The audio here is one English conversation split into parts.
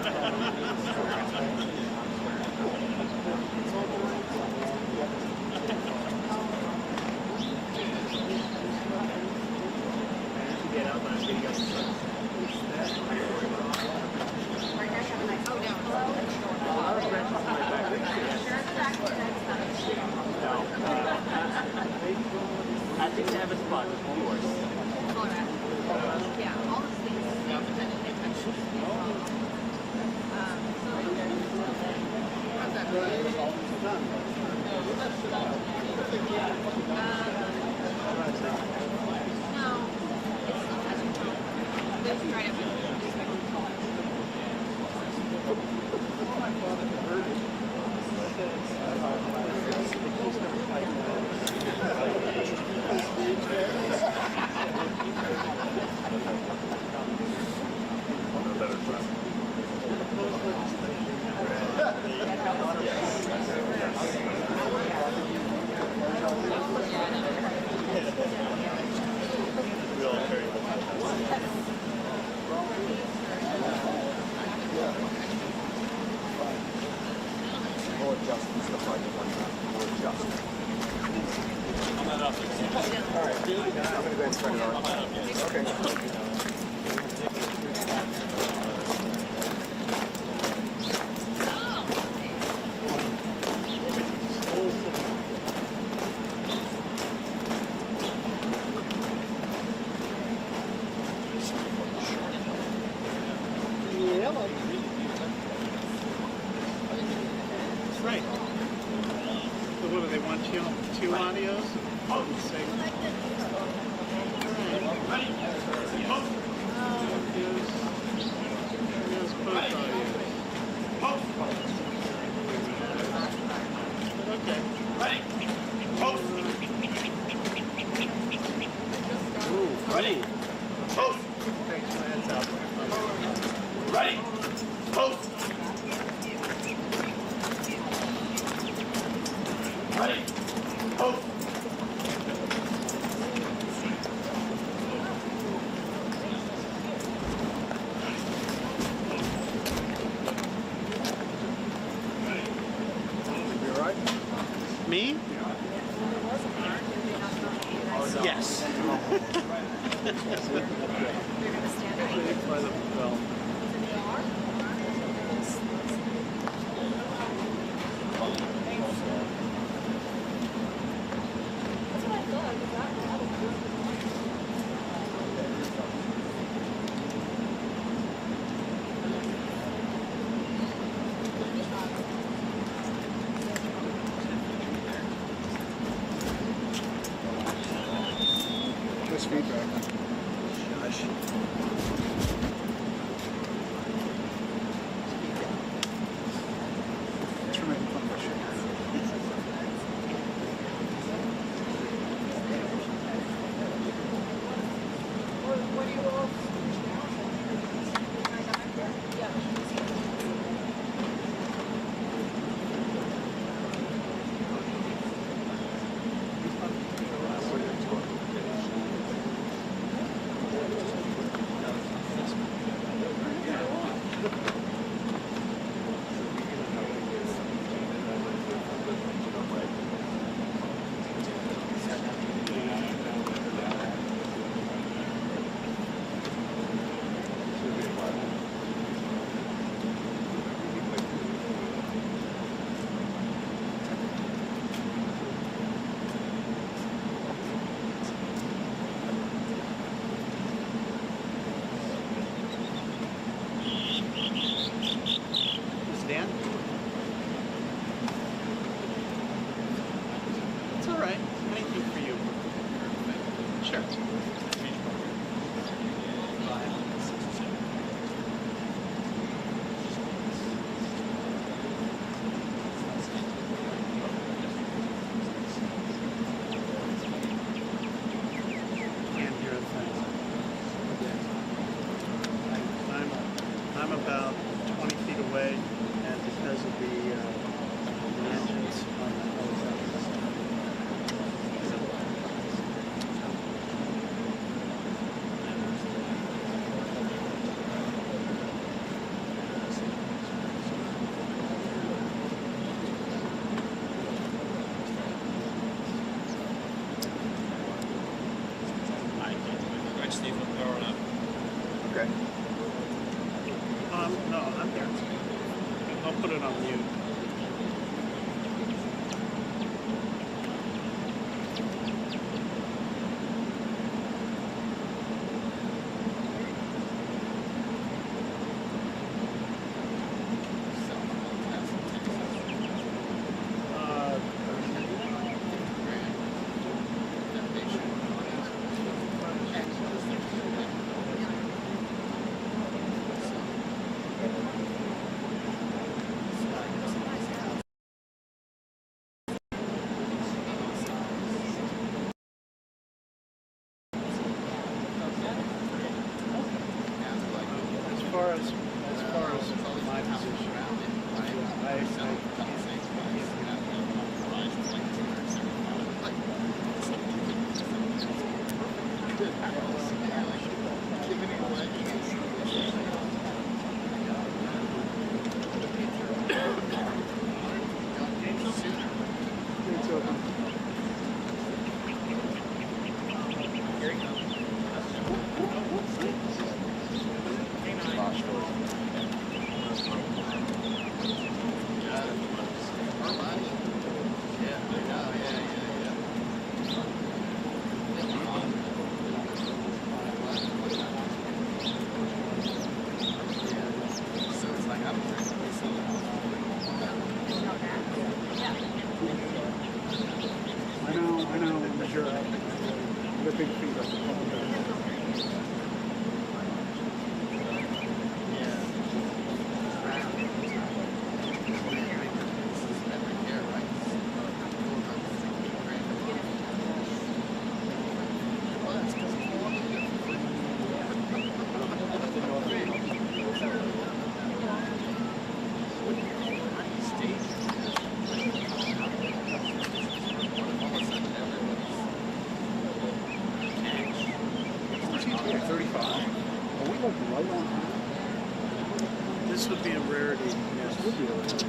I think they have a spot, of course. Yeah, all the things. Right. So what do they want? Two audios? Here's both audios. Okay. Ready. Post. Ready. Post. Thanks, man. It's out. Ready. Post. Ready. Post. Me? Yes. By the bell. This feedback. It's for making fun of my shit. What do you all? Okay. No, I'm here. I'll put it on mute. As far as my position, It's open. I know, I'm sure. The big feet up. this would be a rarity. Yes. Would be a rarity.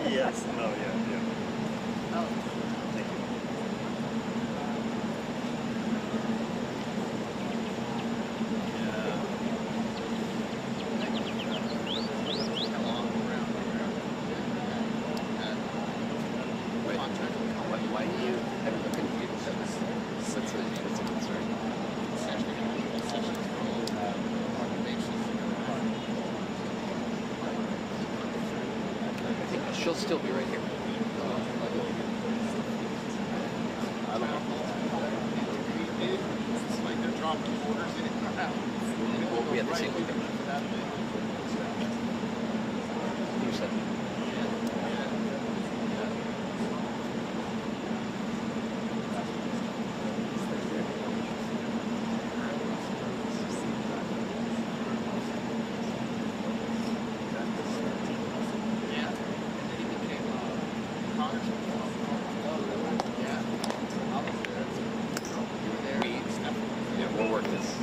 Yes. No. Yeah. Oh. Thank you. Why do you have you confused? That's a concern. I think she'll still be right here. I don't know. It's like they're dropping orders in and out. Well, we had the same thing. You said. We'll work this.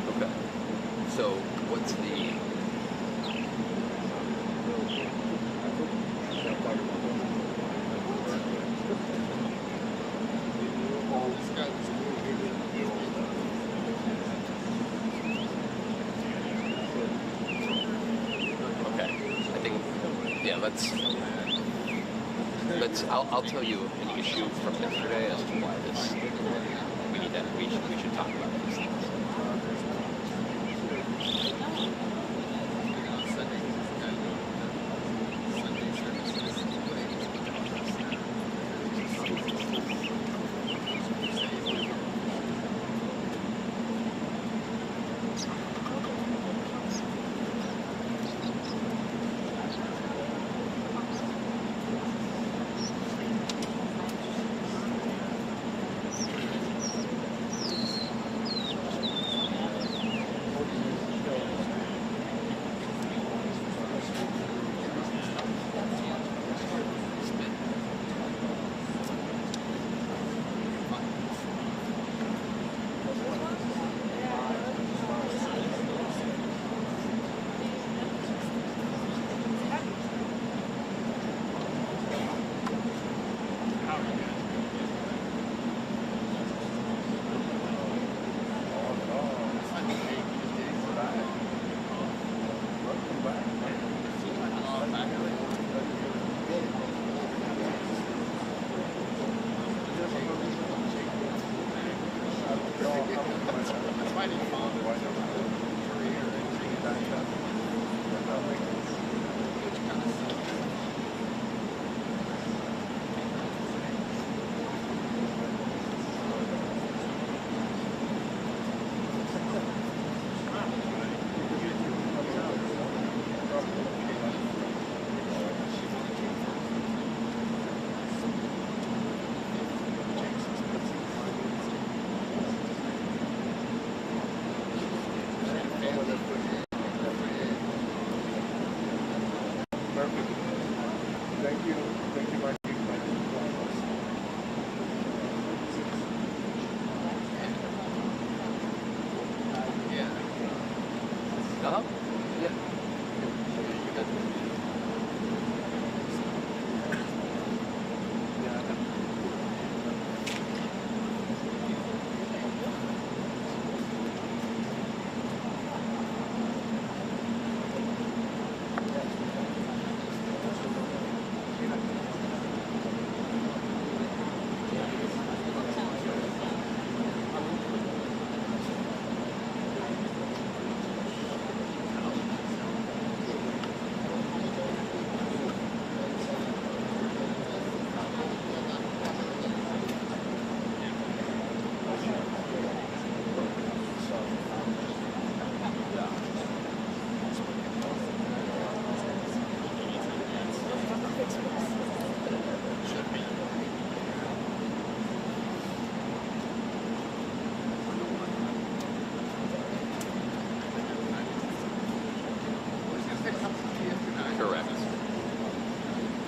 Okay. So what's the... Yeah, I'll tell you an issue from yesterday as to why we should talk about these things. Somebody found it. Thank you. Thank you, Mark. Uh-huh. Yeah. You got correct.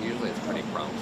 Usually it's pretty prompt.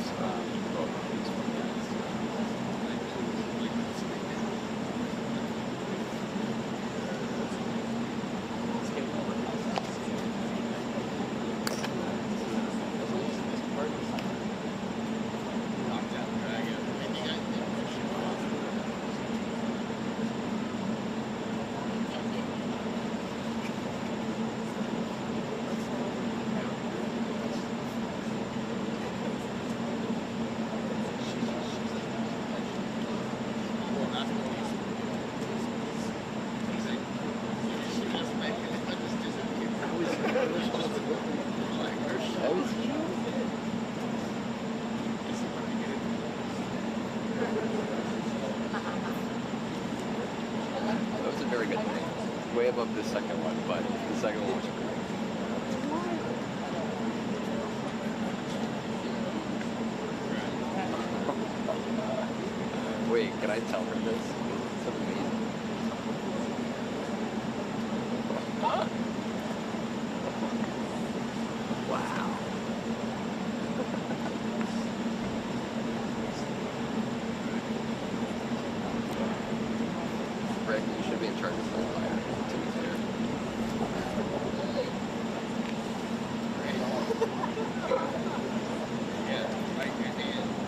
That was a very good thing. Way above the second one, but the second one was great. Wait, can I tell her this? It's amazing. Wow. Rick, you should be in charge of the fire, to be clear. Yeah, like your hand.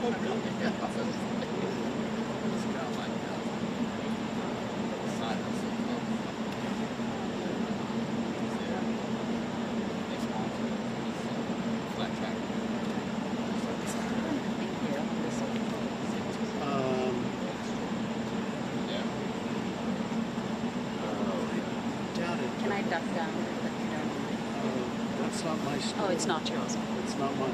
Can I duck down? That's not my story. Oh, it's not yours. It's not mine.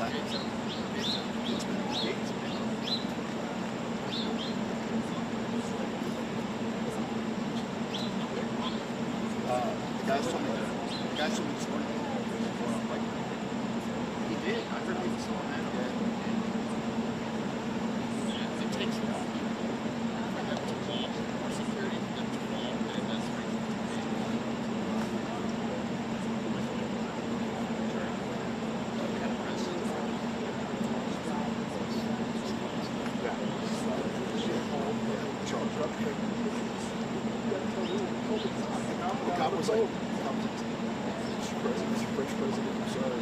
Guys told me this morning. He did. I heard he was on that. It takes a while. For them to call, more security for them to call, and that's The cop was like, Mr. French president, I'm sorry.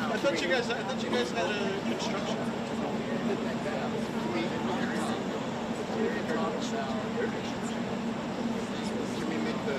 I thought you guys had a construction. Can we make the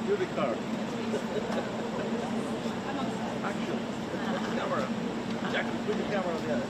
Do the car. Action. Camera. Jack, put the camera on the other.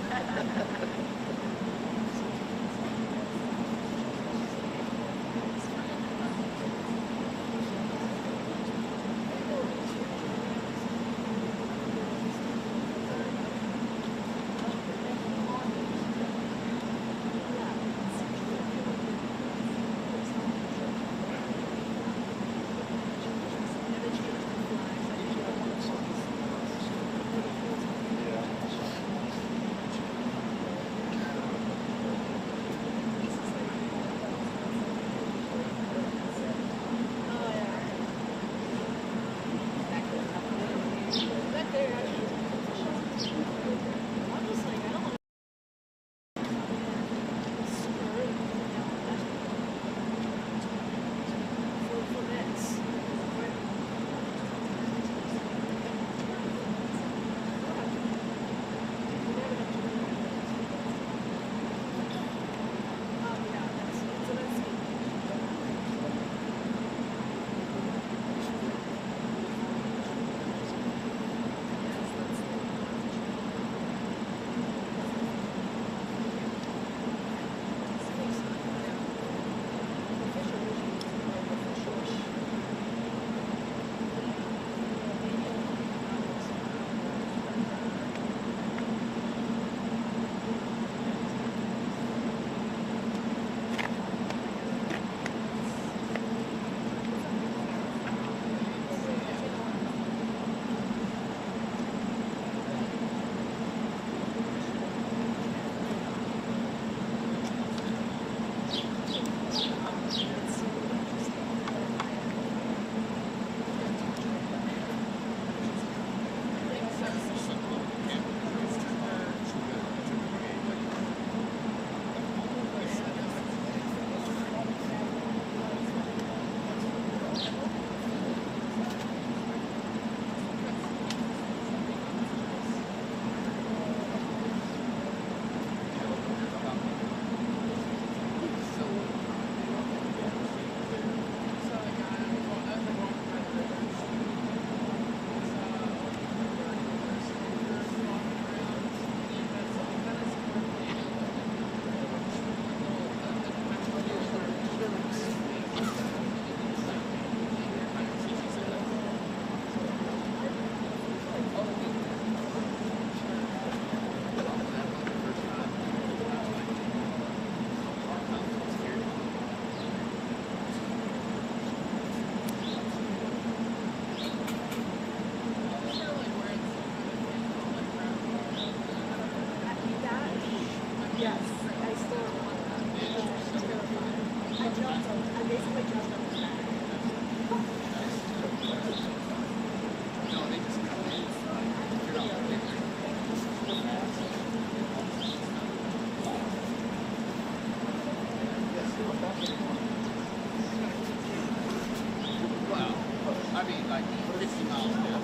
50 miles an hour.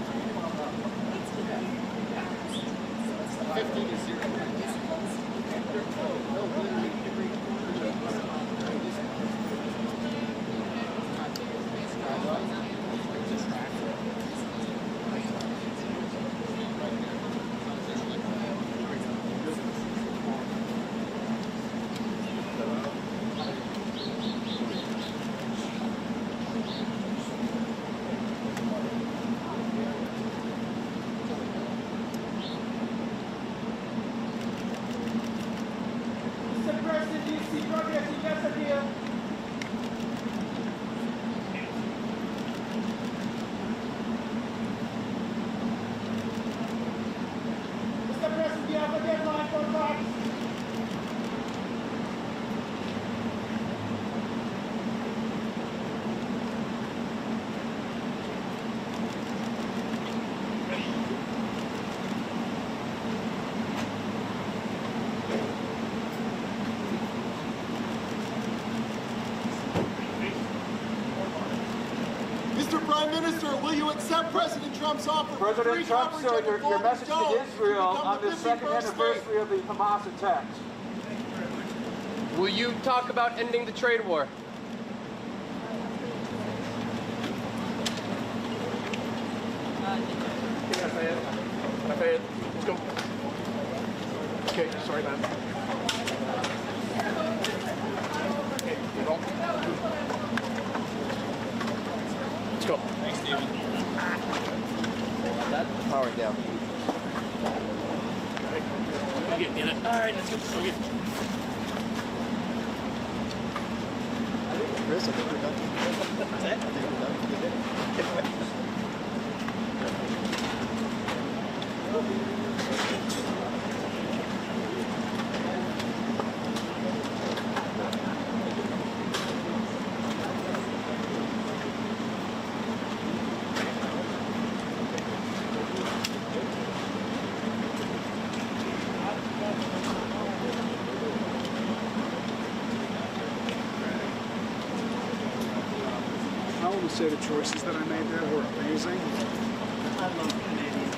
15 is 0. Mr. Prime Minister, will you accept President Trump's offer? President Trump, sir, your message to Israel on the second anniversary of the Hamas attacks. Will you talk about ending the trade war? Let's go. Okay, sorry, man. Okay, hold on. Let's go. Thanks, Steven. Power down. All right, let's go. Okay. Chris, I think we're done. What's that? I think we're done. I want to say the choices that I made there were amazing. I love Canadians.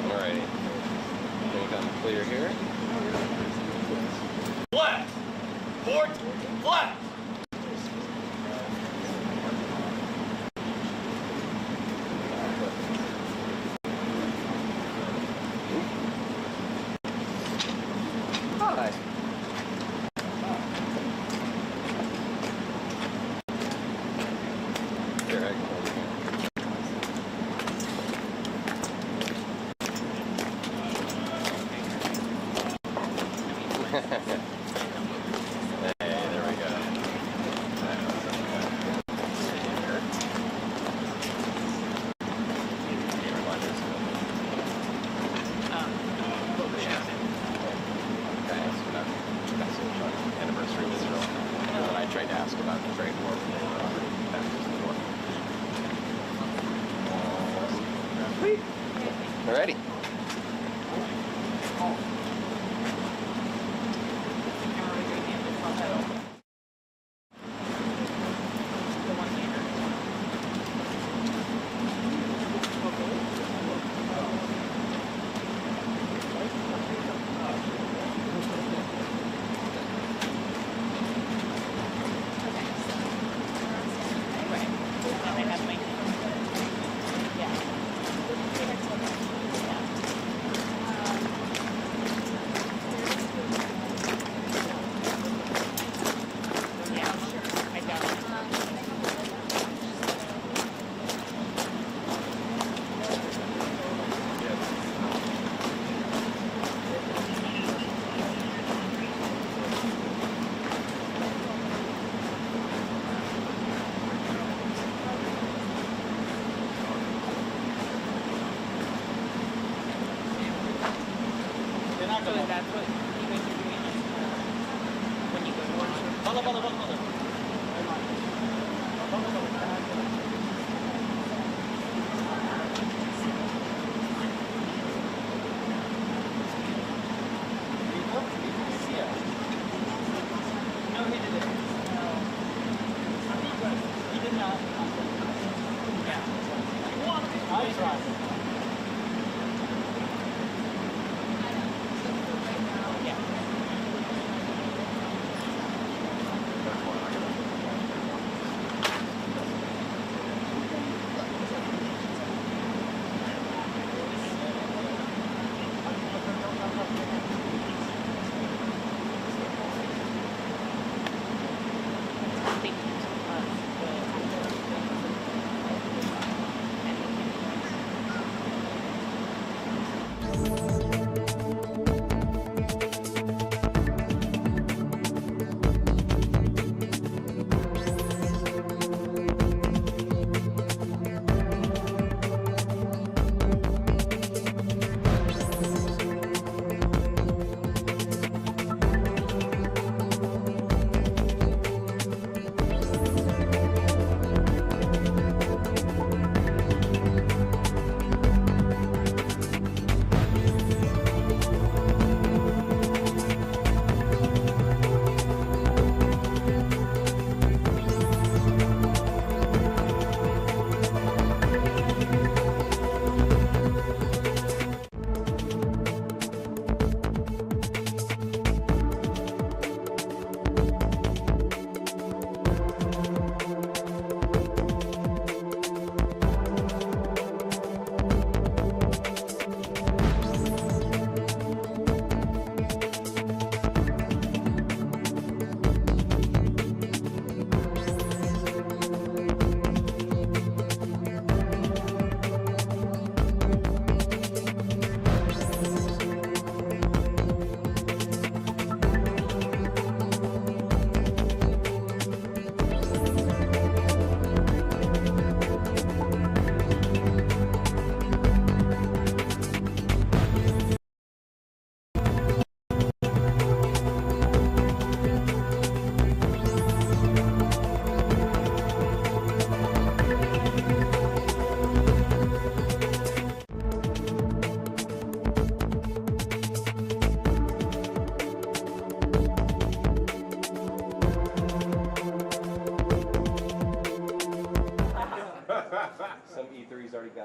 Alrighty. Think I'm clear here. Flat. Port. Flat. Hi. Here, I can hold it. Hey, there we go. Anniversary of Israel. And then I tried to ask about the trade war. Sweet. Alrighty. So that's what you guys are doing when you go to work.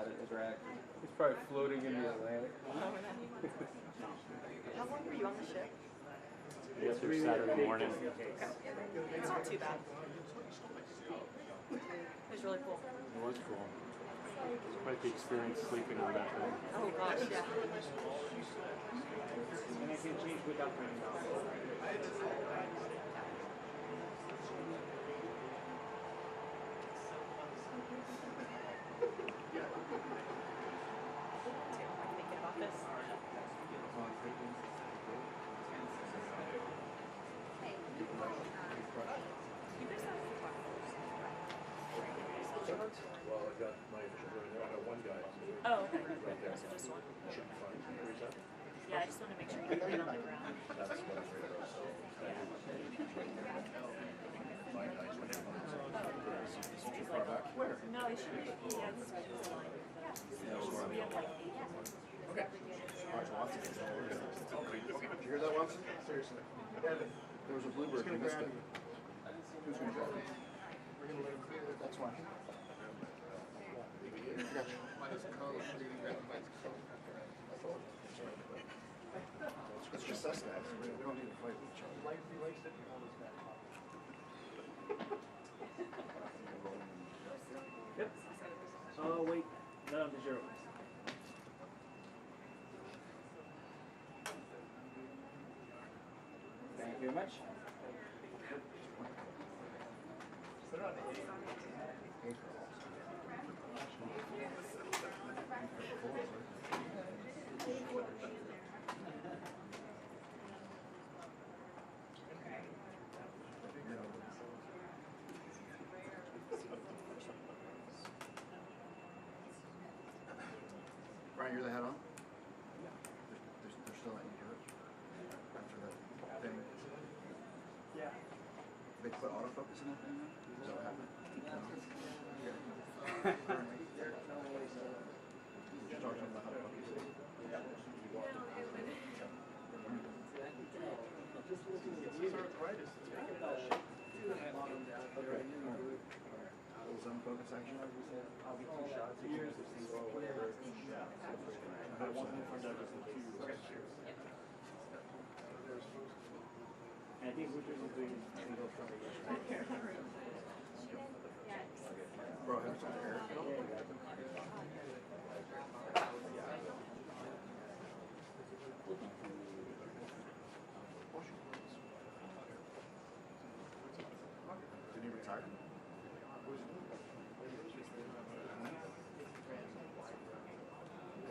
at it, interact. He's probably floating in the Atlantic. How long were you on the ship? Yesterday, Saturday morning. It's not too bad. It was really cool. It was cool. Quite the experience sleeping on that thing. Oh gosh, yeah. And I can change without printing out. Thinking about this. Well, I got my initial I got one guy. Oh, okay. Right there. So just one. Should be fine. Where's that? Yeah, I just want to make sure you get it on the ground. That's what I'm afraid of. So, my guys went in. Too far back? Where? No, you shouldn't. Yeah, it's line. We have like 8. Okay. Watch Watson. Okay. Did you hear that, Watson? Seriously. There was a bluebird. Who's going to grab you? Who's going to grab you? We're going to let him clear. That's why. It's just us guys. We don't need to fight with each other. He likes it, he hold his back. Yep. Oh, wait. No, the 0. Thank you very much. Brian, you're the head on? They're still letting you do it? After that thing? Yeah. They put autofocus in that thing now? Is that what happened? No. You're talking about how to focus it? This is arthritis. It's making that shit. Okay. Little zone focus action? I'll be 2 shots. Years of single, whatever. Yeah. I want them for that just the 2. And I think Richards is doing single from the Bro, have some air. Did he retire?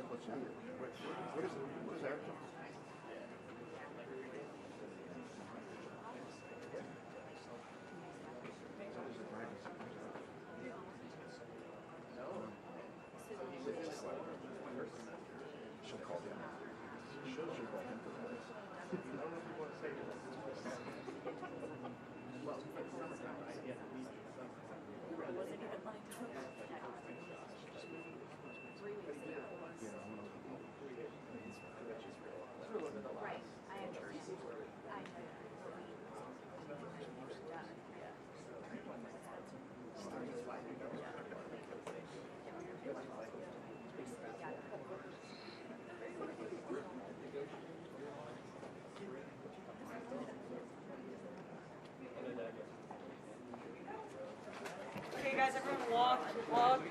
What's younger? What is Eric? She'll call him. She'll call him for this. I don't know if you want to say this. Well, it's summertime, right? Yeah. It wasn't even like 3 weeks ago. Right. I understand. I know. Okay, guys, everyone walk. Walk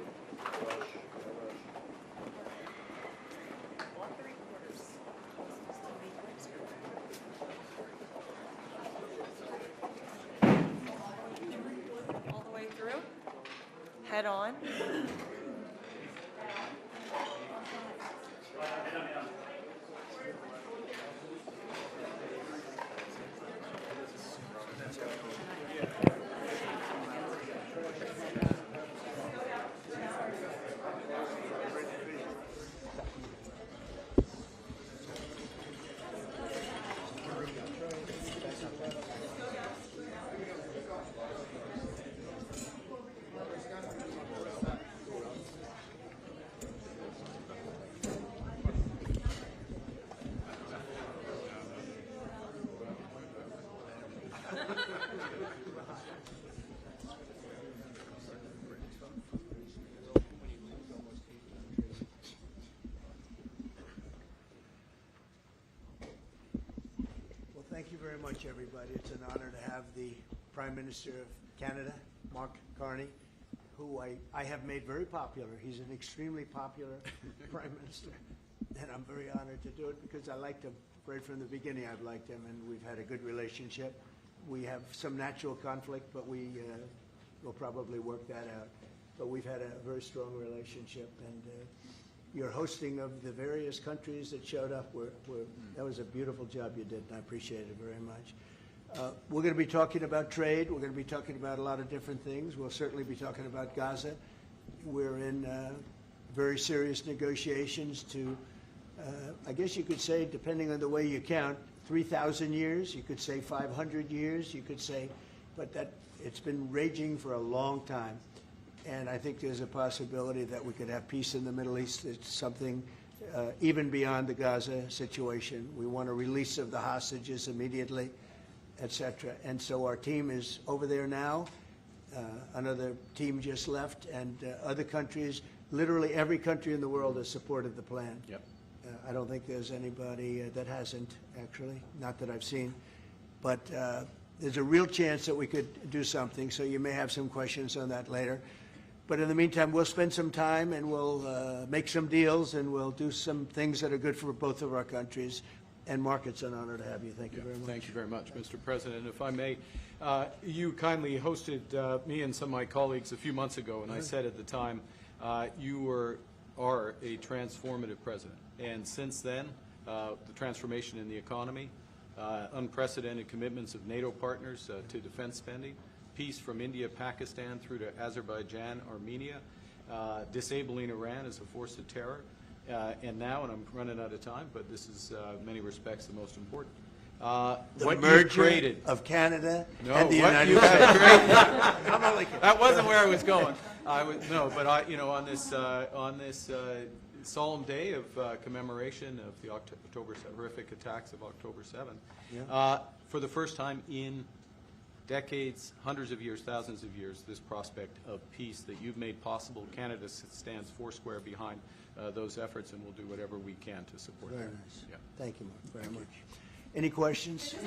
3/4. All the way through. Head on. very much, everybody. It's an honor to have the Prime Minister of Canada, Mark Carney, who I have made very popular. He's an extremely popular Prime Minister, and I'm very honored to do it because I liked him. Right from the beginning, I've liked him, and we've had a good relationship. We have some natural conflict, but we will probably work that out. But we've had a very strong relationship, and your hosting of the various countries that showed up, that was a beautiful job you did, and I appreciate it very much. We're going to be talking about trade. We're going to be talking about a lot of different things. We'll certainly be talking about Gaza. We're in very serious negotiations to, I guess you could say, depending on the way you count, 3,000 years. You could say 500 years. You could say, but that it's been raging for a long time. And I think there's a possibility that we could have peace in the Middle East. It's something even beyond the Gaza situation. We want a release of the hostages immediately, etc. And so our team is over there now. Another team just left, and other countries, literally every country in the world has supported the plan. Yep. I don't think there's anybody that hasn't, actually, not that I've seen. But there's a real chance that we could do something, so you may have some questions on that later. But in the meantime, we'll spend some time and we'll make some deals and we'll do some things that are good for both of our countries. And Mark, it's an honor to have you. Thank you very much. Thank you very much, Mr. President. If I may, you kindly hosted me and some of my colleagues a few months ago, and I said at the time, you are a transformative president. And since then, the transformation in the economy, unprecedented commitments of NATO partners to defense spending, peace from India, Pakistan through to Azerbaijan, Armenia, disabling Iran as a force of terror, and now, and I'm running out of time, but this is in many respects the most important. The merger of Canada and the United States. I'm only kidding. That wasn't where I was going. On this solemn day of commemoration of the horrific attacks of October 7th, for the first time in decades, hundreds of years, thousands of years, this prospect of peace that you've made possible. Canada stands foursquare behind those efforts, and we'll do whatever we can to support Very them. nice. Yeah. Thank you, Mark, very much. Any questions? What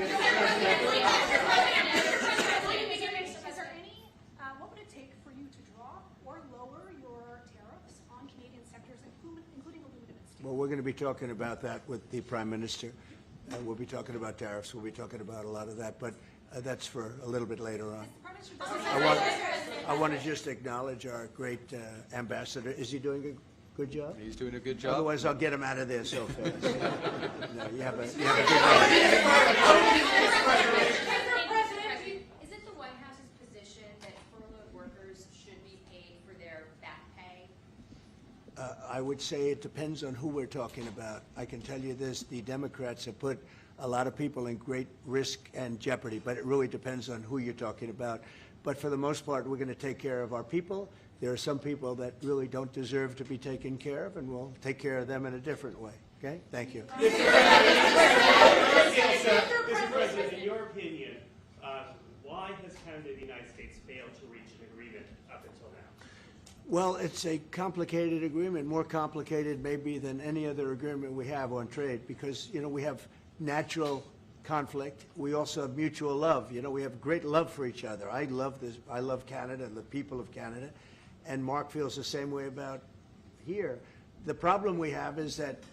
would it take for you to drop or lower your tariffs on Canadian sectors, including aluminum and steel? Well, we're going to be talking about that with the Prime Minister. We'll be talking about tariffs. We'll be talking about a lot of that, but that's for a little bit later on. I want to just acknowledge our great ambassador. Is he doing a good job? He's doing a good job. Otherwise, I'll get him out of there so fast. No, you have a good Is it the White House's position that furloughed workers should be paid for their back pay? I would say it depends on who we're talking about. I can tell you this, the Democrats have put a lot of people in great risk and jeopardy, but it really depends on who you're talking about. But for the most part, we're going to take care of our people. There are some people that really don't deserve to be taken care of, and we'll take care of them in a different way. Okay? Thank you. Mr. President, in your opinion, why has Canada and the United States failed to reach an agreement up until now? Well, it's a complicated agreement, more complicated maybe than any other agreement we have on trade, because, you know, we have natural conflict. We also have mutual love. You know, we have great love for each other. I love this. I love Canada and the people of Canada. And Mark feels the same way about here. The problem we have is that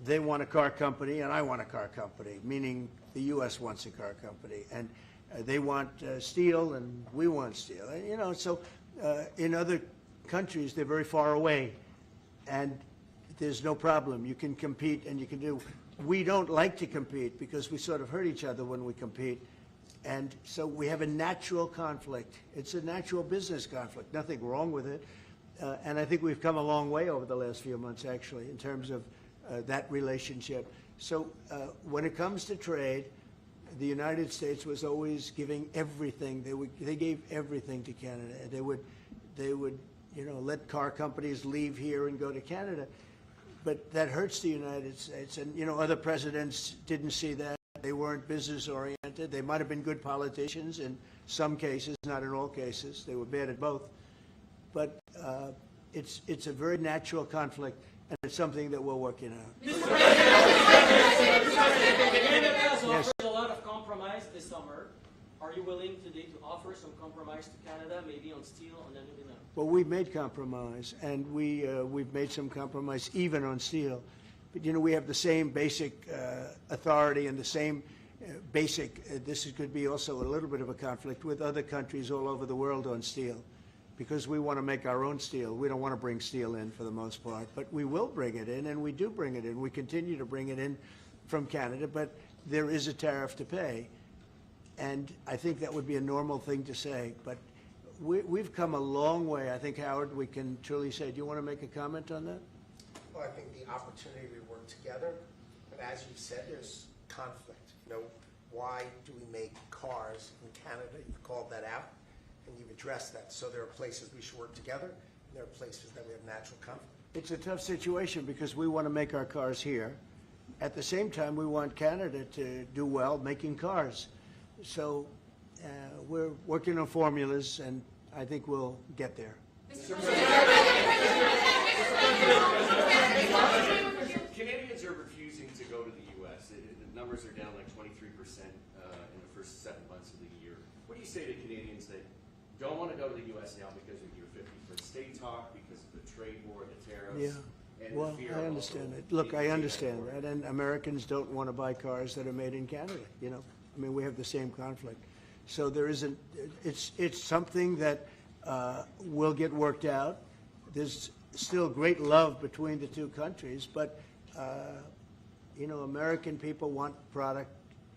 they want a car company and I want a car company, meaning the U.S. wants a car company. And they want steel and we want steel. And, you know, so in other countries, they're very far away. And there's no problem. You can compete and you can do. We don't like to compete because we sort of hurt each other when we compete. And so we have a natural conflict. It's a natural business conflict. Nothing wrong with it. And I think we've come a long way over the last few months, actually, in terms of that relationship. So when it comes to trade, the United States was always giving everything. They gave everything to Canada. They would, you know, let car companies leave here and go to Canada. But that hurts the United States. And, you know, other presidents didn't see that. They weren't business-oriented. They might have been good politicians in some cases, not in all cases. They were bad at both. But it's a very natural conflict, and it's something that we're working out. Canada has offered a lot of compromise this summer, are you willing today to offer some compromise to Canada, maybe on steel and aluminum? Well, we've made compromise, and we've made some compromise even on steel. But, you know, we have the same basic authority and the same basic, this could be also a little bit of a conflict with other countries all over the world on steel, because we want to make our own steel. We don't want to bring steel in for the most part, but we will bring it in, and we do bring it in. We continue to bring it in from Canada, but there is a tariff to pay. And I think that would be a normal thing to say, but we've come a long way. I think, Howard, we can truly say, do you want to make a comment on that? Well, I think the opportunity to work together, and as you've said, there's conflict. You know, why do we make cars in Canada? You've called that out, and you've addressed that. So there are places we should work together, and there are places that we have natural conflict. It's a tough situation because we want to make our cars here. At the same time, we want Canada to do well making cars. So we're working on formulas, and I think we'll get there. Canadians are refusing to go to the U.S. The numbers are down like 23% in the first 7 months of the year. What do you say to Canadians that don't want to go to the U.S. now because of your 51st state talk, because of the trade war, the tariffs? Yeah. And Well, the fear I of understand also it. Look, I being understand taken that, and Americans don't want to buy cars that are made in Canada, you know? I mean, we have the same conflict. So there isn't, it's something that will get worked out. There's still great love between the two countries, but, you know, American people want product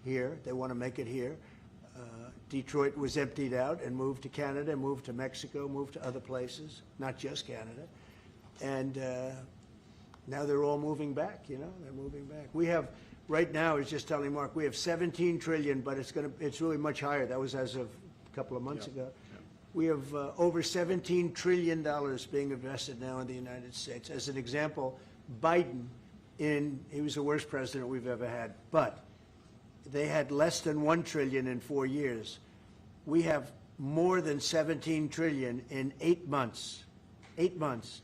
here. They want to make it here. Detroit was emptied out and moved to Canada, moved to Mexico, moved to other places, not just Canada. And now they're all moving back, you know, they're moving back. We have, right now, I was just telling Mark, we have 17 trillion, but it's really much higher. That was as of a couple of months ago. We have over $17 trillion being invested now in the United States. As an example, Biden, he was the worst president we've ever had, but they had less than $1 trillion in 4 years. We have more than 17 trillion in 8 months. 8 months.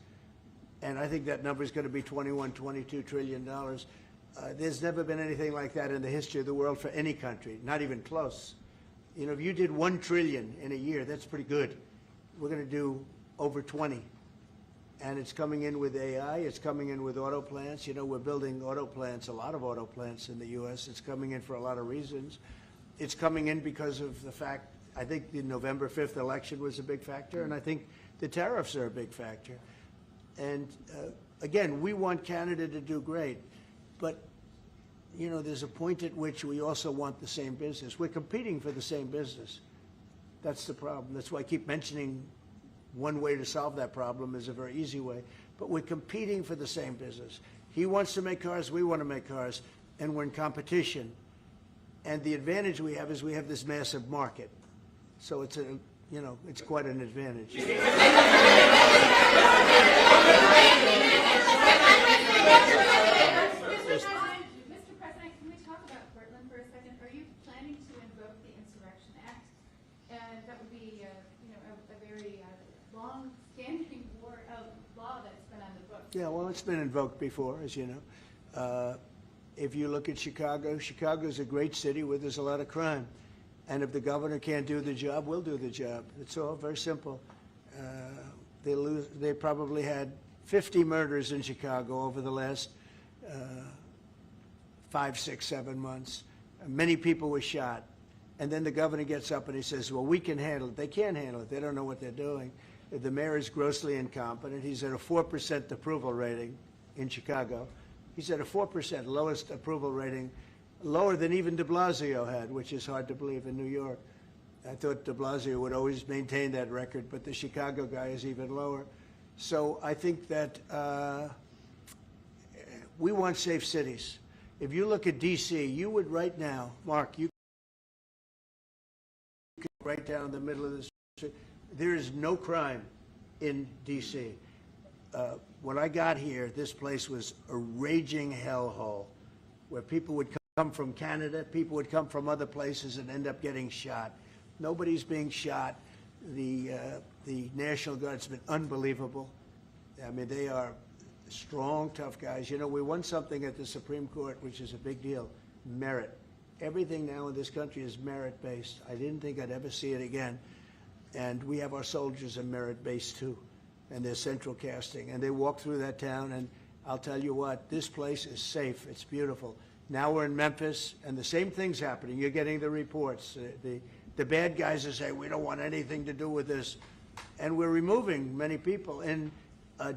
And I think that number is going to be $21, $22 trillion. There's never been anything like that in the history of the world for any country, not even close. You know, if you did 1 trillion in a year, that's pretty good. We're going to do over 20. And it's coming in with AI, it's coming in with auto plants. You know, we're building auto plants, a lot of auto plants in the U.S. It's coming in for a lot of reasons. It's coming in because of the fact, I think the November 5th election was a big factor, and I think the tariffs are a big factor. And again, we want Canada to do great, but you know, there's a point at which we also want the same business. We're competing for the same business. That's the problem. That's why I keep mentioning one way to solve that problem is a very easy way. But we're competing for the same business. He wants to make cars, we want to make cars, and we're in competition. And the advantage we have is we have this massive market. So it's you know, it's quite an advantage. Mr. President, can we talk about Portland for a second? Are you planning to invoke the Insurrection Act? And that would be, you know, a very long-standing law that's been on the books. Yeah, well, it's been invoked before, as you know. If you look at Chicago, Chicago's a great city where there's a lot of crime. And if the governor can't do the job, we'll do the job. It's all very simple. They probably had 50 murders in Chicago over the last 5, 6, 7 months. Many people were shot. And then the governor gets up and he says, well, we can handle it. They can't handle it. They don't know what they're doing. The mayor is grossly incompetent. He's at a 4% approval rating in Chicago. He's at a 4%, lowest approval rating, lower than even de Blasio had, which is hard to believe in New York. I thought de Blasio would always maintain that record, but the Chicago guy is even lower. So I think that we want safe cities. If you look at D.C., you would right now, Mark, you could right down the middle of the street. There is no crime in D.C. When I got here, this place was a raging hellhole where people would come from Canada, people would come from other places and end up getting shot. Nobody's being shot. The National Guard's been unbelievable. I mean, they are strong, tough guys. You know, we won something at the Supreme Court, which is a big deal, merit. everything now in this country is merit-based. I didn't think I'd ever see it again. And we have our soldiers are merit-based too, and they're central casting. And they walk through that town, and I'll tell you what, this place is safe. It's beautiful. Now we're in Memphis, and the same thing's happening. You're getting the reports. The bad guys are saying, we don't want anything to do with this. And we're removing many people. In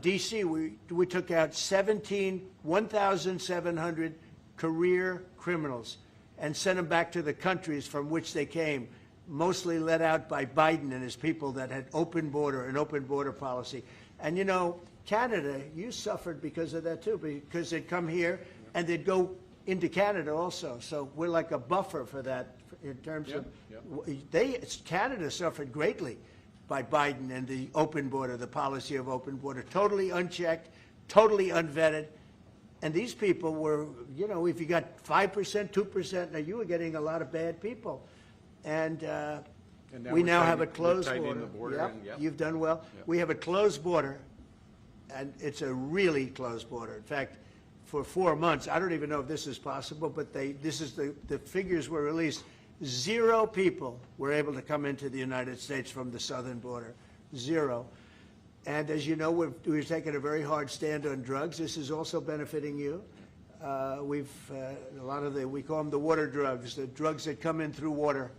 D.C., we took out 1,700 career criminals and sent them back to the countries from which they came, mostly led out by Biden and his people that had an open border policy. And you know, Canada, you suffered because of that too, because they'd come here and they'd go into Canada also. So we're like a buffer for that in terms of, Canada suffered greatly by Biden and the open border, the policy of open border, totally unchecked, totally unvetted. And these people were, you know, if you got 5%, 2%, now you were getting a lot of bad people. And we now have a closed border. You've done well. Yep. We have a closed border, and it's a really closed border. In fact, for 4 months, I don't even know if this is possible, but the figures were released. 0 people were able to come into the United States from the southern border. 0. And as you know, we've taken a very hard stand on drugs. This is also benefiting you. A lot of we call them the water drugs, the drugs that come in through water.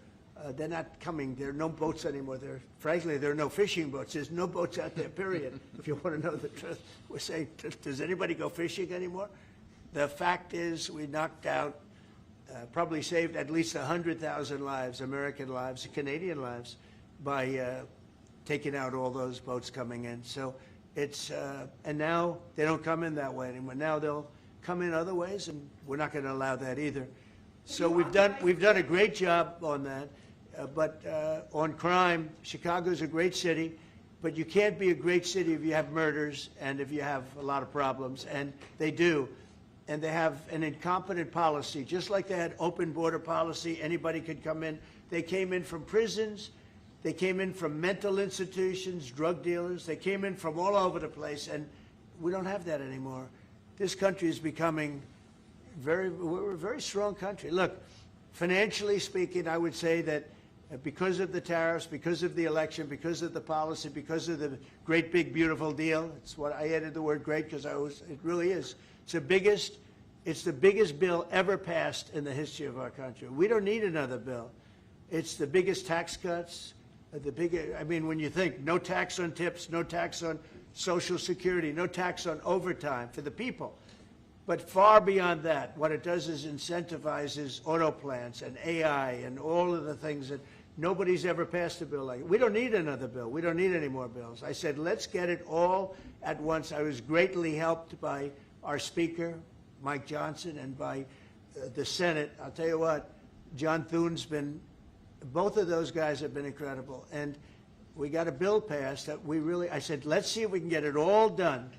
They're not coming. There are no boats anymore. Frankly, there are no fishing boats. There's no boats out there, period. If you want to know the truth, we're saying, does anybody go fishing anymore? The fact is, we knocked out, probably saved at least 100,000 lives, American lives, Canadian lives, by taking out all those boats coming in. So it's, and now they don't come in that way anymore. Now they'll come in other ways, and we're not going to allow that either. So we've done a great job on that. But on crime, Chicago's a great city, but you can't be a great city if you have murders and if you have a lot of problems, and they do. And they have an incompetent policy, just like they had open border policy, anybody could come in. They came in from prisons, they came in from mental institutions, drug dealers, they came in from all over the place, and we don't have that anymore. This country is becoming we're a very strong country. Look, financially speaking, I would say that because of the tariffs, because of the election, because of the policy, because of the great, big, beautiful deal, it's what I added the word great because it really is. It's the biggest bill ever passed in the history of our country. We don't need another bill. It's the biggest tax cuts, I mean, when you think no tax on tips, no tax on Social Security, no tax on overtime for the people. But far beyond that, what it does is incentivizes auto plants and AI and all of the things that nobody's ever passed a bill like it. We don't need another bill. We don't need any more bills. I said, let's get it all at once. I was greatly helped by our Speaker, Mike Johnson, and by the Senate. I'll tell you what, John Thune's both of those guys have been incredible. And we got a bill passed that I said, let's see if we can get it all done.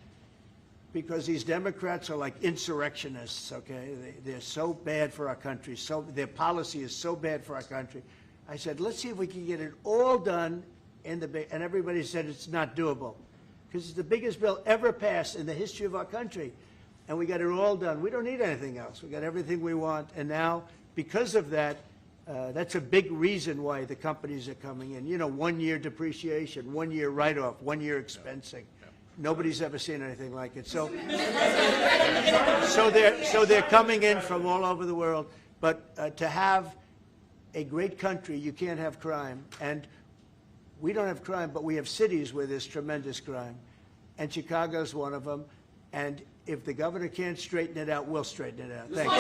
Because these Democrats are like insurrectionists, okay? They're so bad for our country. Their policy is so bad for our country. I said, let's see if we can get it all done and everybody said it's not doable. Because it's the biggest bill ever passed in the history of our country. And we got it all done. We don't need anything else. We got everything we want. And now, because of that, that's a big reason why the companies are coming in. You know, 1 year depreciation, 1 year write-off, 1 year expensing. Nobody's ever seen anything like it. So they're coming in from all over the world. But to have a great country, you can't have crime. And we don't have crime, but we have cities where there's tremendous crime. And Chicago's one of them. And if the governor can't straighten it out, we'll straighten it out. Thank you.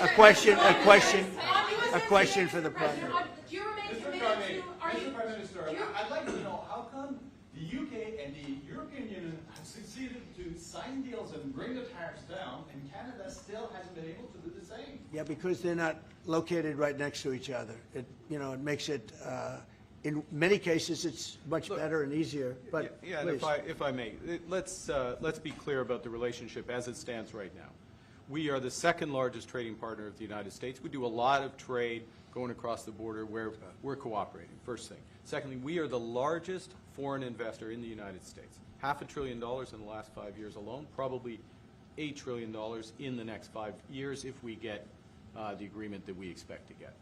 A question for the president. Mr. Prime Minister, I'd like to know how come the UK and the European Union have succeeded to sign deals and bring the tariffs down, and Canada still hasn't been able to do the same? Yeah, because they're not located right next to each other. It makes it, in many cases, it's much better and easier. But yeah, if I may, let's be clear about the relationship as it stands right now. We are the second largest trading partner of the United States. We do a lot of trade going across the border where we're cooperating, first thing. Secondly, we are the largest foreign investor in the United States. $500 billion in the last 5 years alone, probably $8 trillion in the next 5 years if we get the agreement that we expect to get.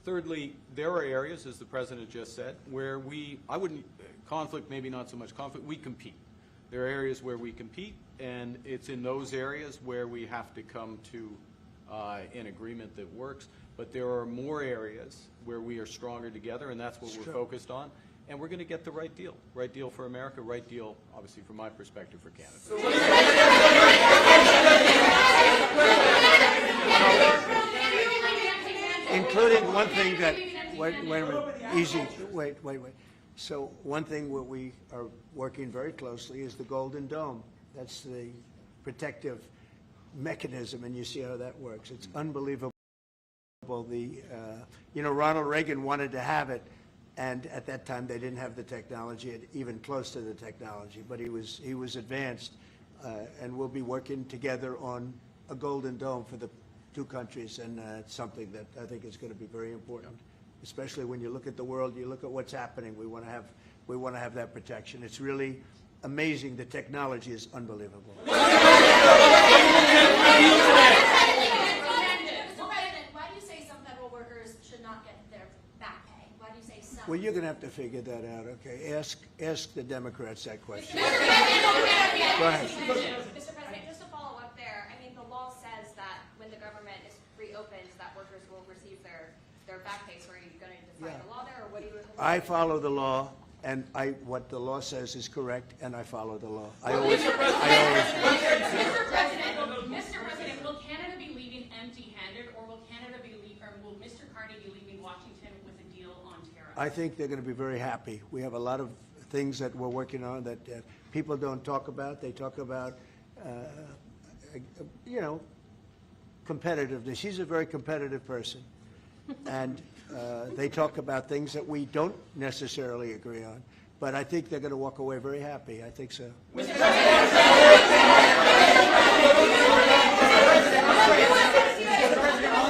Thirdly, there are areas, as the President just said, where conflict, maybe not so much conflict, we compete. There are areas where we compete, and it's in those areas where we have to come to an agreement that works. But there are more areas where we are stronger together, and that's what we're focused on. And we're going to get the right deal for America, right deal, obviously, from my perspective, for Canada. Including one thing that, wait. So one thing that we are working very closely is the Golden Dome. That's the protective mechanism, and you see how that works. It's unbelievable. Ronald Reagan wanted to have it, and at that time they didn't have the technology, even close to the technology, but he was advanced, and we'll be working together on a Golden Dome for the two countries, and it's something that I think is going to be very important, especially when you look at the world, you look at what's happening. We want to have that protection. It's really amazing. The technology is unbelievable. Mr. President, why do you say some federal workers should not get their back pay? Why do you say some? Well, you're going to have to figure that out, okay? Ask the Democrats that question. Mr. President, Go ahead. Mr. President, just to follow up there, I mean, the law says that when the government is reopened, that workers will receive their back pay. So are you going to define the law there, or what do you? I follow the law, and what the law says is correct, and I follow the law. Mr. President, will Canada be leaving empty-handed, or will will Mr. Carney be leaving Washington with a deal on tariffs? I think they're going to be very happy. We have a lot of things that we're working on that people don't talk about. They talk about, competitiveness. She's a very competitive person. And they talk about things that we don't necessarily agree on. But I think they're going to walk away very happy. I think so. On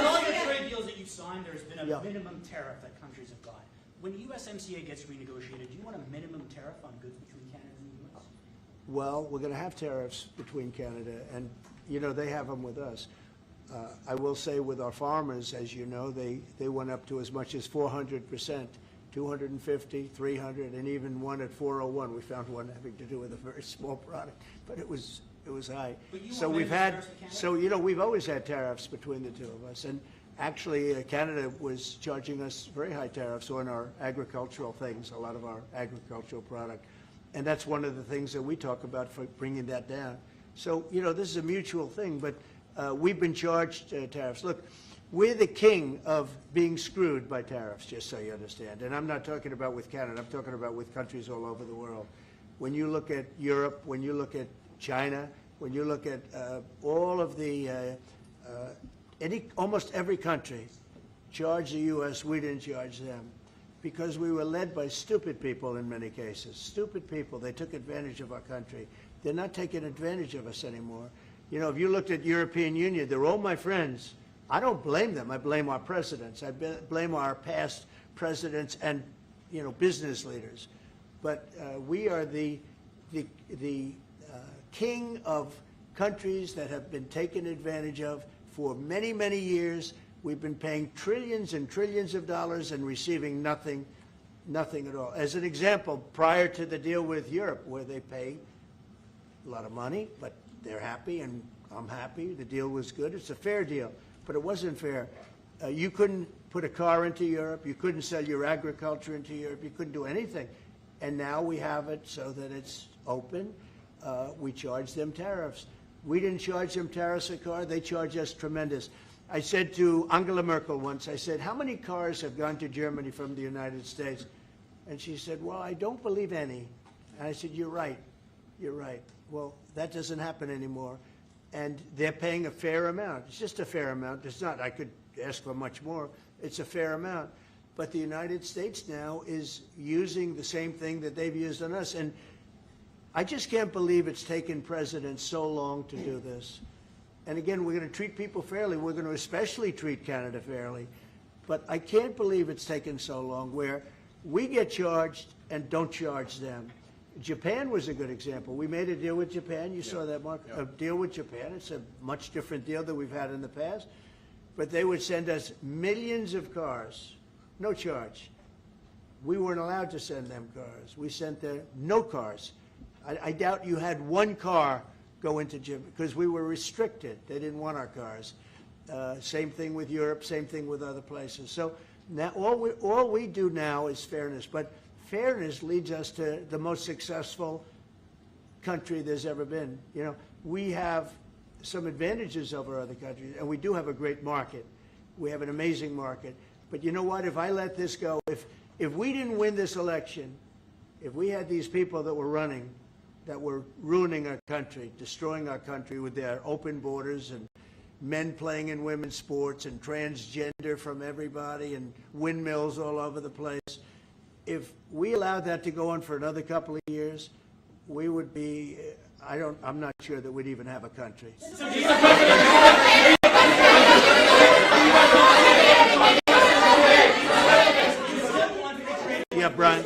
all your trade deals that you've signed, there's been a minimum tariff that countries have got. When USMCA gets renegotiated, do you want a minimum tariff on goods between Canada and the U.S.? Well, we're going to have tariffs between Canada, and, they have them with us. I will say with our farmers, as you know, they went up to as much as 400%, 250, 300, and even one at 401. We found one having to do with a very small product, but it was high. So we've always had tariffs between the two of us, and actually Canada was charging us very high tariffs on our agricultural things, a lot of our agricultural product, and that's one of the things that we talk about for bringing that down. So this is a mutual thing, but we've been charged tariffs. Look, we're the king of being screwed by tariffs, just so you understand. And I'm not talking about with Canada. I'm talking about with countries all over the world. When you look at Europe, when you look at China, when you look at all of the, almost every country charged the U.S., we didn't charge them. Because we were led by stupid people in many cases. Stupid people. They took advantage of our country. They're not taking advantage of us anymore. If you looked at European Union, they're all my friends. I don't blame them. I blame our presidents. I blame our past presidents and, business leaders. But we are the king of countries that have been taken advantage of for many, many years. We've been paying trillions and trillions of dollars and receiving nothing at all. As an example, prior to the deal with Europe, where they pay a lot of money, but they're happy and I'm happy. The deal was good. It's a fair deal, but it wasn't fair. You couldn't put a car into Europe. You couldn't sell your agriculture into Europe. You couldn't do anything. And now we have it so that it's open. We charge them tariffs. We didn't charge them tariffs a car. They charge us tremendous. I said to Angela Merkel once, I said, how many cars have gone to Germany from the United States? And she said, well, I don't believe any. And I said, you're right. You're right. Well, that doesn't happen anymore. And they're paying a fair amount. It's just a fair amount. It's not, I could ask for much more. It's a fair amount. But the United States now is using the same thing that they've used on us. And I just can't believe it's taken presidents so long to do this. And again, we're going to treat people fairly. We're going to especially treat Canada fairly. But I can't believe it's taken so long where we get charged and don't charge them. Japan was a good example. We made a deal with Japan. You saw that, Mark? A deal with Japan. It's a much different deal than we've had in the past. But they would send us millions of cars, no charge. We weren't allowed to send them cars. We sent them no cars. I doubt you had one car go into Japan because we were restricted. They didn't want our cars. Same thing with Europe, same thing with other places. So now all we do now is fairness. But fairness leads us to the most successful country there's ever been. You know, we have some advantages over other countries, and we do have a great market. We have an amazing market. But you know what? If I let this go, if we didn't win this election, if we had these people that were running, that were ruining our country, destroying our country with their open borders and men playing in women's sports and transgender from everybody and windmills all over the place, if we allowed that to go on for another couple of years, we would be, I'm not sure that we'd even have a country. Yeah, Brian.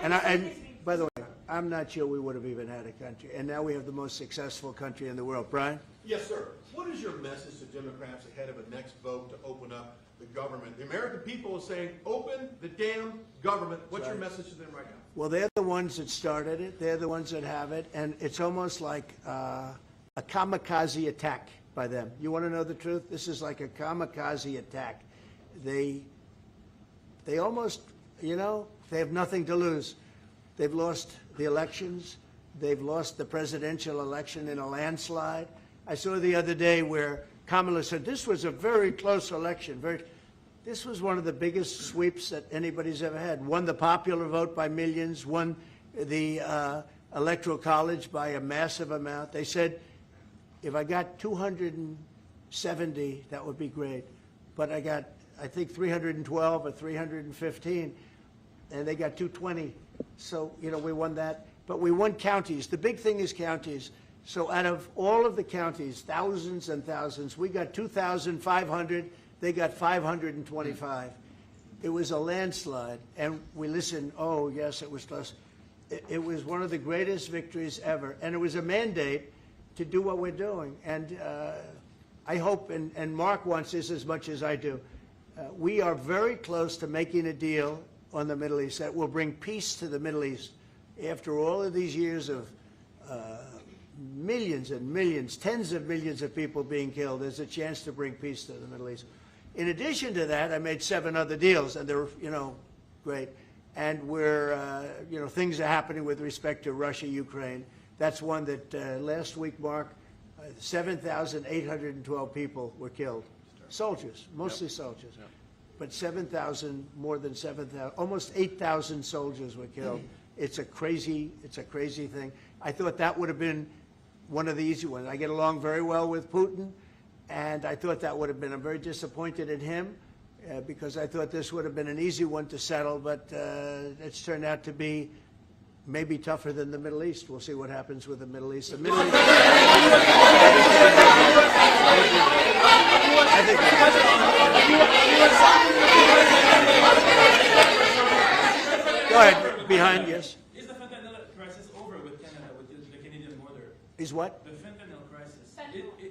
And by the way, I'm not sure we would have even had a country. And now we have the most successful country in the world. Brian? Yes, sir. What is your message to Democrats ahead of a next vote to open up the government? The American people are saying, open the damn government. What's your message to them right now? Well, they're the ones that started it. They're the ones that have it. And it's almost like a kamikaze attack by them. You want to know the truth? This is like a kamikaze attack. They almost, you know, they have nothing to lose. They've lost the elections. They've lost the presidential election in a landslide. I saw the other day where Kamala said, this was a very close election. This was one of the biggest sweeps that anybody's ever had. Won the popular vote by millions, won the Electoral College by a massive amount. They said, if I got 270, that would be great. But I got, I think, 312 or 315, and they got 220. So, you know, we won that. But we won counties. The big thing is counties. So out of all of the counties, thousands and thousands, we got 2,500. They got 525. It was a landslide. And we listened, oh, yes, it was close. It was one of the greatest victories ever. And it was a mandate to do what we're doing. And I hope, and Mark wants this as much as I do, we are very close to making a deal on the Middle East that will bring peace to the Middle East. After all of these years of millions and millions, tens of millions of people being killed, there's a chance to bring peace to the Middle East. In addition to that, I made 7 other deals, and they're, you know, great. And we're, you know, things are happening with respect to Russia, Ukraine. That's one that last week, Mark, 7,812 people were killed. Soldiers, mostly soldiers. Yep. But 7,000, more than 7,000, almost 8,000 soldiers were killed. It's a crazy thing. I thought that would have been one of the easy ones. I get along very well with Putin, and I thought that would have been, I'm very disappointed in him because I thought this would have been an easy one to settle, but it's turned out to be maybe tougher than the Middle East. We'll see what happens with the Middle East. The Middle East. I think go ahead, behind, yes. Is the fentanyl crisis over with Canada, with the Canadian border? Is what? The fentanyl crisis.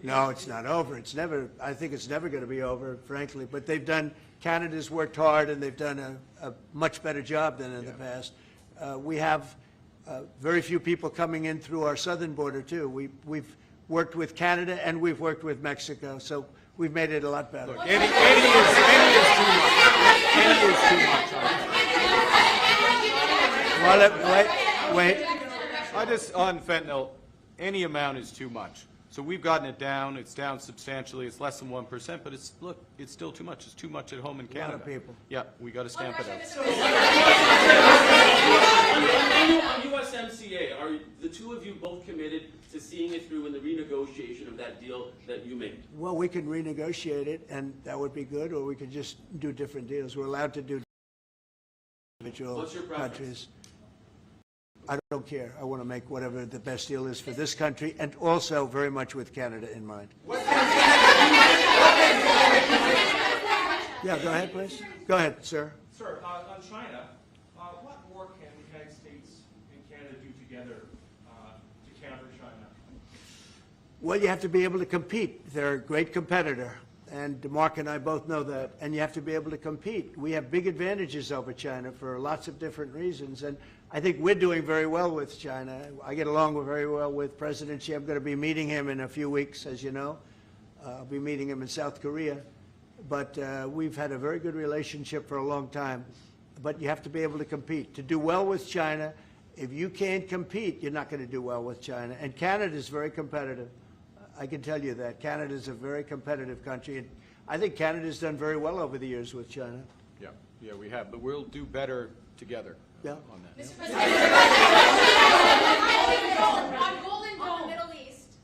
No, it's not over. It's never, I think it's never going to be over, frankly. But they've done, Canada's worked hard, and they've done a much better job than in the past. We have very few people coming in through our southern border, too. We've worked with Canada, and we've worked with Mexico, so we've made it a lot better. Look, any is too much. Any is too much. Well, wait. I just, on fentanyl, any amount is too much. So we've gotten it down. It's down substantially. It's less than 1%, but it's, look, it's still too much. It's too much at home in Canada. A lot of people. Yeah, we got to stamp it out. On USMCA, are the two of you both committed to seeing it through in the renegotiation of that deal that you made? Well, we can renegotiate it, and that would be good, or we could just do different deals. We're allowed to do individual What's your preference? countries. I don't care. I want to make whatever the best deal is for this country, and also very much with Canada in mind. Yeah, go ahead, please. Go ahead, sir. Sir, on China, what more can the United States and Well, you have to be able to compete. They're a great competitor, and Mark and I both know that, and you have to be able to compete. We have big advantages over China for lots of different reasons, and I think we're doing very well with China. I get along very well with President Xi. I'm going to be meeting him in a few weeks, as you know. I'll be meeting him in South Korea. But we've had a very good relationship for a long time. But you have to be able to compete. To do well with China, if you can't compete, you're not going to do well with China. And Canada is very competitive. I can tell you that. Canada is a very competitive country. And I think Canada's done very well over the years with China. Yeah, we have. But we'll do better together on that. Mr. President, on Golden Dome, the Middle East,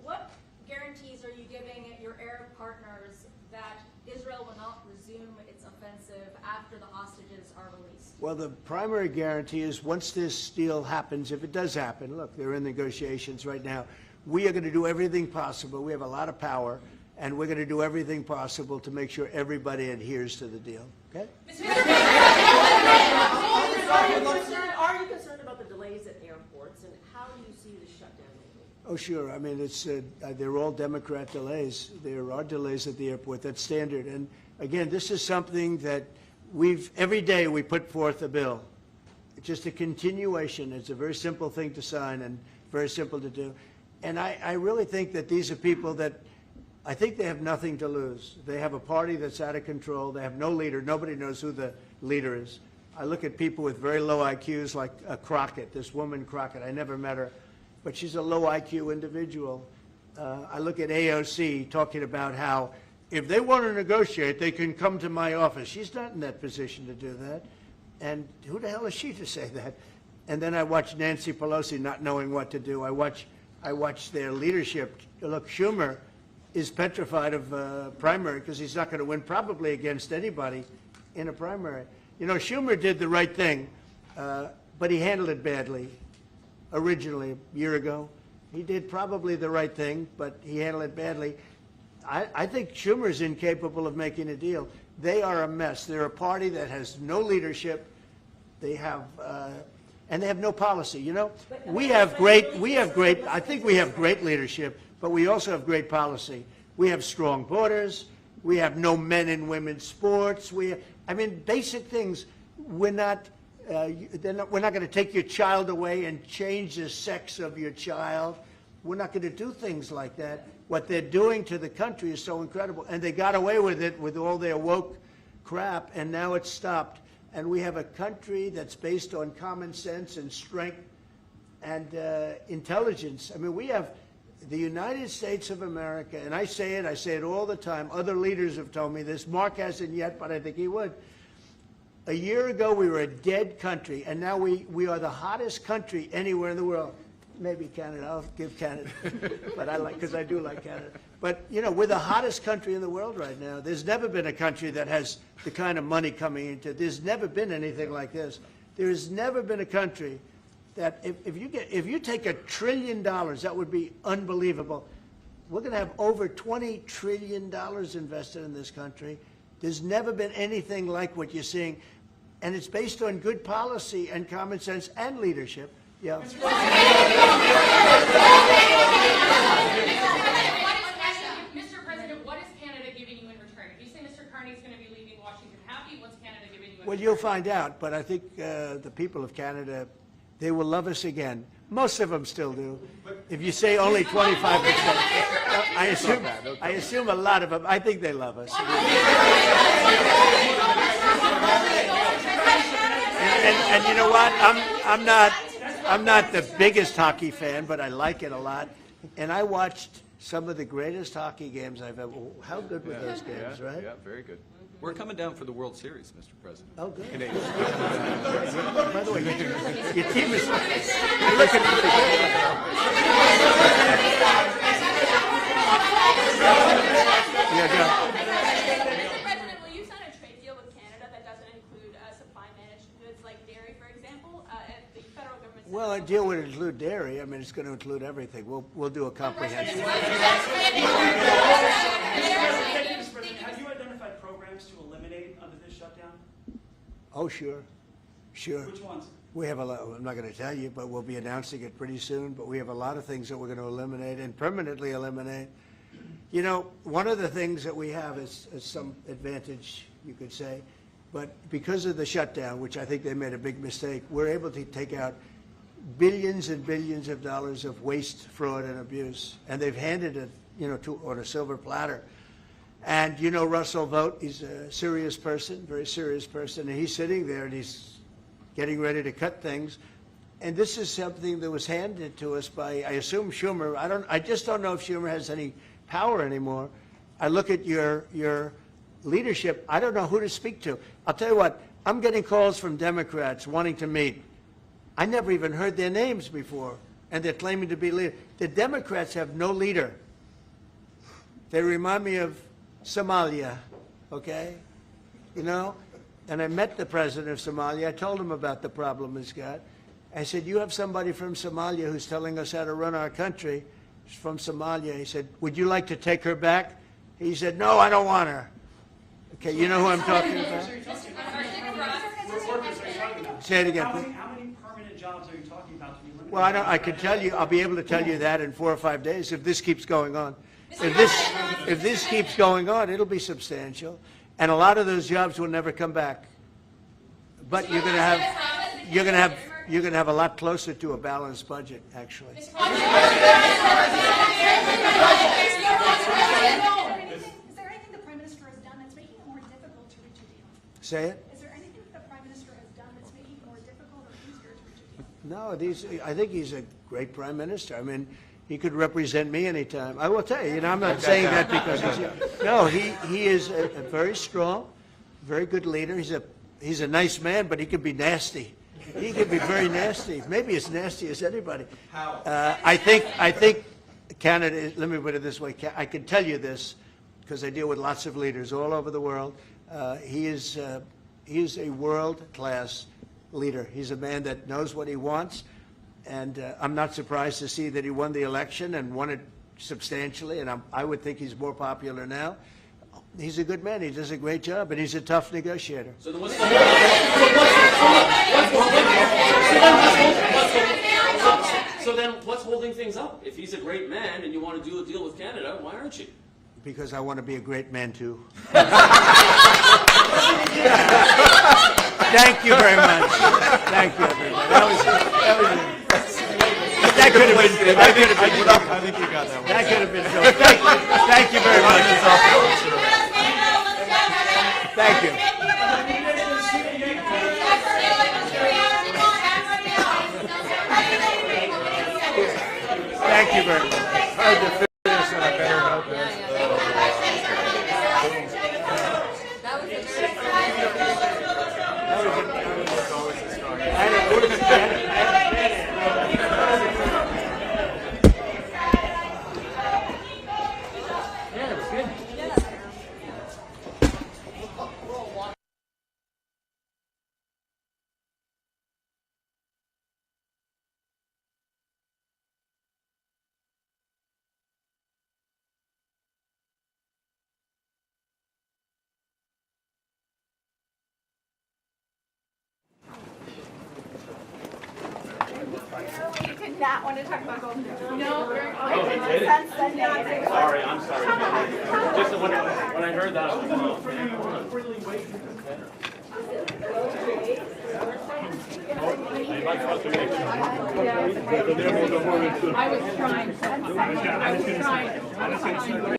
what guarantees are you giving your Arab partners that Israel will not resume its offensive after the hostages are released? Well, the primary guarantee is once this deal happens, if it does happen, look, they're in negotiations right now, we are going to do everything possible. We have a lot of power, and we're going to do everything possible to make sure everybody adheres to the deal. Okay? Are you concerned about the delays at airports, and how do you see the shutdown moving? Oh, sure. I mean, it's they're all Democrat delays. There are delays at the airport. That's standard. And again, this is something that every day we put forth a bill. It's just a continuation. It's a very simple thing to sign and very simple to do. And I really think that these are people that I think they have nothing to lose. They have a party that's out of control. They have no leader. Nobody knows who the leader is. I look at people with very low IQs like Crockett, this woman Crockett. I never met her, but she's a low IQ individual. I look at AOC talking about how if they want to negotiate, they can come to my office. She's not in that position to do that. And who the hell is she to say that? And then I watch Nancy Pelosi not knowing what to do. I watch their leadership. Look, Schumer is petrified of primary because he's not going to win probably against anybody in a primary. You know, Schumer did the right thing, but he handled it badly originally a year ago. He did probably the right thing, but he handled it badly. I think Schumer's incapable of making a deal. They are a mess. They're a party that has no leadership. They have, and they have no policy. You know, I think we have great leadership, but we also have great policy. We have strong borders. We have no men and women's sports. I mean, basic things. We're not going to take your child away and change the sex of your child. We're not going to do things like that. What they're doing to the country is so incredible. And they got away with it with all their woke crap, and now it's stopped. And we have a country that's based on common sense and strength and intelligence. I mean, we have the United States of America, and I say it all the time. Other leaders have told me this. Mark hasn't yet, but I think he would. A year ago, we were a dead country, and now we are the hottest country anywhere in the world. Maybe Canada. I'll give Canada, but because I do like Canada. But you know, we're the hottest country in the world right now. There's never been a country that has the kind of money coming into it. There's never been anything like this. There has never been a country that if you take $1 trillion, that would be unbelievable. We're going to have over $20 trillion invested in this country. There's never been anything like what you're seeing, and it's based on good policy and common sense and leadership. Yeah. Mr. President, what is Canada giving you in return? If you say Mr. Carney is going to be leaving Washington happy, what's Canada giving you in return? Well, you'll find out, but I think the people of Canada, they will love us again. Most of them still do. If you say only 25%, I assume a lot of them, I think they love us. And you know what? I'm not the biggest hockey fan, but I like it a lot. And I watched some of the greatest hockey games I've ever. How good were those games, right? Yeah, very good. We're coming down for the World Series, Mr. President. Oh, good. Canadians. By the way, your team is looking at the Mr. President, will you sign a trade deal with Canada that doesn't include supply managed goods like dairy, for example? The federal government. Well, a deal would include dairy. I mean, it's going to include everything. We'll do a comprehensive. Have you identified programs to eliminate under this shutdown? Oh, sure. Which ones? We have a lot, I'm not going to tell you, but we'll be announcing it pretty soon, but we have a lot of things that we're going to eliminate and permanently eliminate. You know, one of the things that we have is some advantage, you could say, but because of the shutdown, which I think they made a big mistake, we're able to take out billions and billions of dollars of waste, fraud, and abuse, and they've handed it, you know, on a silver platter. And you know Russell Vogt, he's a serious person, very serious person, and he's sitting there and he's getting ready to cut things. And this is something that was handed to us by, I assume, Schumer. I just don't know if Schumer has any power anymore. I look at your leadership, I don't know who to speak to. I'll tell you what, I'm getting calls from Democrats wanting to meet. I never even heard their names before, and they're claiming to be leader. The Democrats have no leader. They remind me of Somalia, okay? You know? And I met the president of Somalia. I told him about the problem he's got. I said, you have somebody from Somalia who's telling us how to run our country. She's from Somalia. He said, would you like to take her back? He said, no, I don't want her. Okay, you know who I'm talking about? Say it again, please. How many permanent jobs are you talking about to be eliminated? Well, I can tell you, I'll be able to tell you that in 4 or 5 days if this keeps going on. If this keeps going on, it'll be substantial. And a lot of those jobs will never come back. But you're going to have a lot closer to a balanced budget, actually. Is there anything the Prime Minister has done that's making it more difficult to reach a deal? Say it? Is there anything that the Prime Minister has done that's making it more difficult or easier to reach a deal? No, I think he's a great Prime Minister. I mean, he could represent me anytime. I will tell you, you know, I'm not saying that because no, he is a very strong, very good leader. He's a nice man, but he could be nasty. He could be very nasty, maybe as nasty as anybody. I think Canada, let me put it this way, I can tell you this because I deal with lots of leaders all over the world. He is a world-class leader. He's a man that knows what he wants. And I'm not surprised to see that he won the election and won it substantially, and I would think he's more popular now. He's a good man. He does a great job, and he's a tough negotiator. So then what's holding things up? If he's a great man and you want to do a deal with Canada, why aren't you? Because I want to be a great man, too. Thank you very much. Thank you, everybody. That could have been. I think you got that one. That could have been. Thank you very much. Thank you. Thank you very much. Hard to figure this one. I better help this. You did not want to talk about Golden Dome. No, Sorry, I'm sorry. Just when I heard that, I was like, oh, man, come on. I was trying.